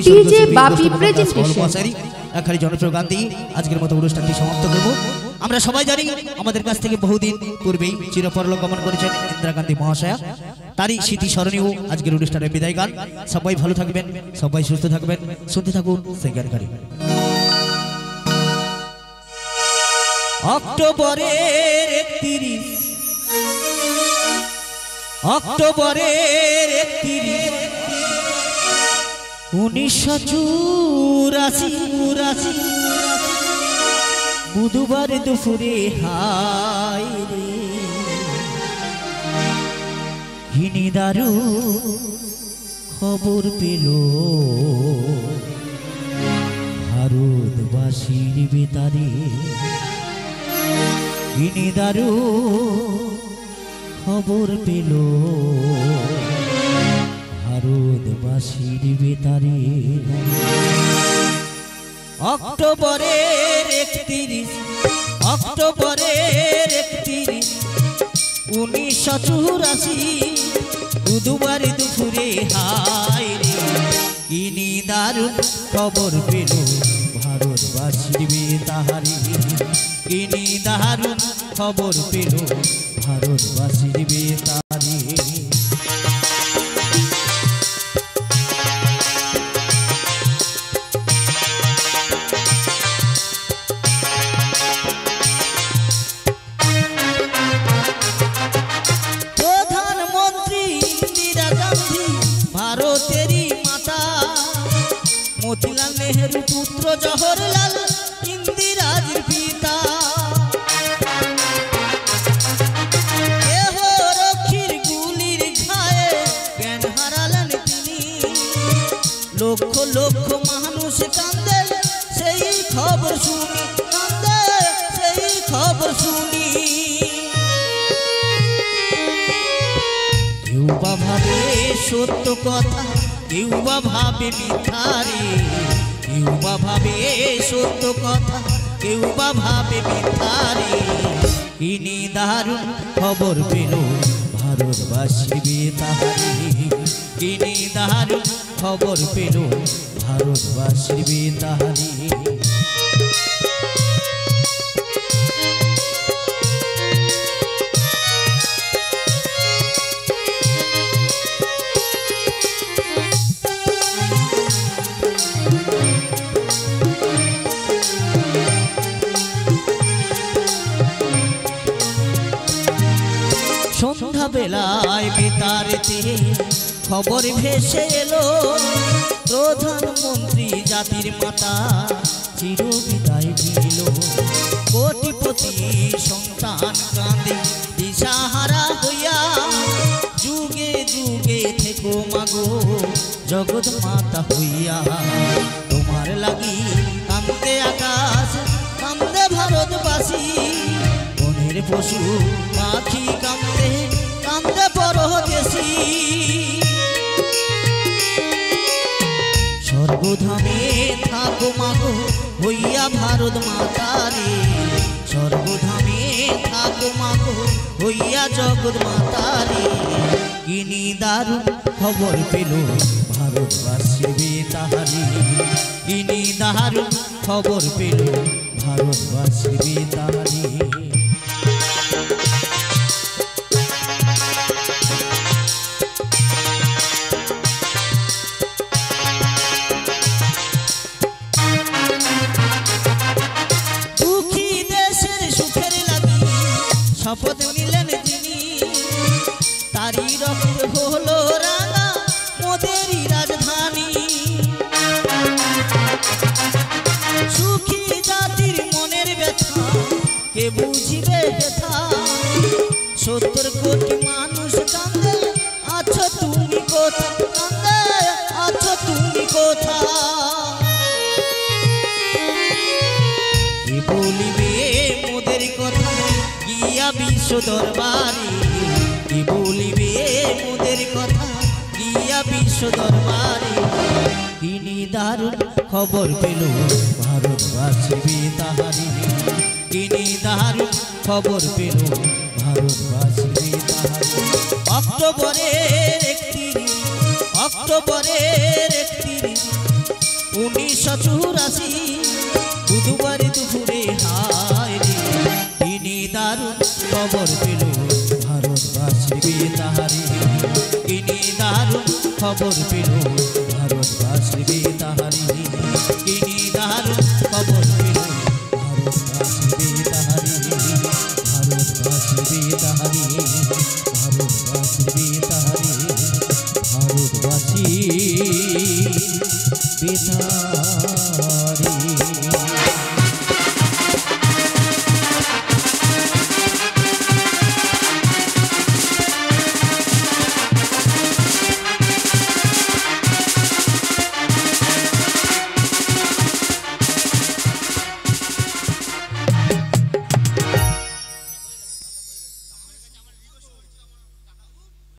DJ বাপি presentation এখানে জনপ্রিয় গান দিয়ে আজকের মতো অনুষ্ঠানটি সমাপ্ত করব। আমরা সবাই জানি আমাদের কাছ থেকে বহুদিন পূর্বেই চিরপরলোক গমন করেছেন ইন্দিরা গান্ধী মহাশয়া, তারই স্মৃতি স্মরণীয় আজকের অনুষ্ঠানের বিদায় গান। সবাই ভালো থাকবেন, সবাই সুস্থ থাকবেন, শুনতে থাকুন সেই গানকারী। অক্টোবরের 31, অক্টোবরের 31, 1984 বুধবার দুপুরে হায় রে ঘিনি দারু খবর পেল ভারতবাসীর বেতারে, ঘিনি দারু খবর পেল ভারতবাসীর বেতারে। অক্টোবরের 31, অক্টোবরের 31, 1984 বুধবার দুপুরে হায় রে কিনি দারুণ খবর পেল ভারতবাসীর বেতারে, কিনি দারুণ খবর পেল ভারতবাসীর বেতারে। मोतीलाल नेहरू पुत्र जवाहरलाल इंदिराज पिता, एहो रक्षीर गुलिर घाये ज्ञान हारालेन तिनि, लक्ष लक्ष मानुष कांदे सेई खबर शुनी, कांदे सेई खबर शुनी। केउ बा भावे सत्य कथा, केउ बा भावे मिथ्या रे, केउ बा भावे सत्य कथा, केउ बा भावे मिथ्या रे किनी दारुण खबर पेल भारतबासीर बेतारे, किनी दारुण खबर पेल भारतबासीर बेतारे। সন্ধ্যা বেলায় বেতারেতে খবর ভেসে এলো প্রধানমন্ত্রী জাতির মাতা চির বিদায় দিল, কোটিপতি সন্তান কাঁদে দিশাহারা হইয়া, যুগে যুগে থেকো মাগো জগৎ মাতা হইয়া, তোমার লাগি কান্দে আকাশ কান্দে ভারতবাসী, বনের পশু পাখি কান্দে কান্দে পরদেশী, স্বর্গধামে থাকো মাগো হইয়া ভারত মাতারে, স্বর্গধামে থাকো মাগো হইয়া জগৎ মাতারে কিনি দারুণ খবর পেল ভারতবাসীর বেতারে, কিনি দারুণ খবর পেল ভারতবাসীর বেতারে। শপথ নিলেন যিনি, তারই রক্ত হলো রাঙা মোদেরই রাজধানী, সুখী জাতির মনের ব্যথা কে বুঝিবে ব্যথা, 70 কোটি মানুষ কান্দে আছো তুমি কোথা, কান্দে আছো তুমি কোথা, কে বলিবে মোদের কথা গিয়া বিশ্ব দরবারে, কি বলিবে মোদের কথা গিয়া বিশ্ব দরবারে, কিনি দারুণ খবর পেল ভারতবাসীর বেতারে, কিনি দারুণ খবর পেল ভারতবাসীর বেতারে। অক্টোবরের 31, অক্টোবরের 31, 1984 বুধবার দুপুরে হায় রে তিনি দারুণ খবর পেল ভারতবাসীর বেতাহারি তিনি দারুণ খবর পেল ভারতবাসীর বেতাহারি তিনি দারুণ খবর পেল ভারতবাসীর বেতাহারি ভারতবাসীর বেতাহারি ভারতবাসীর বেতাহারি ভারতবাসী বেতাহারি।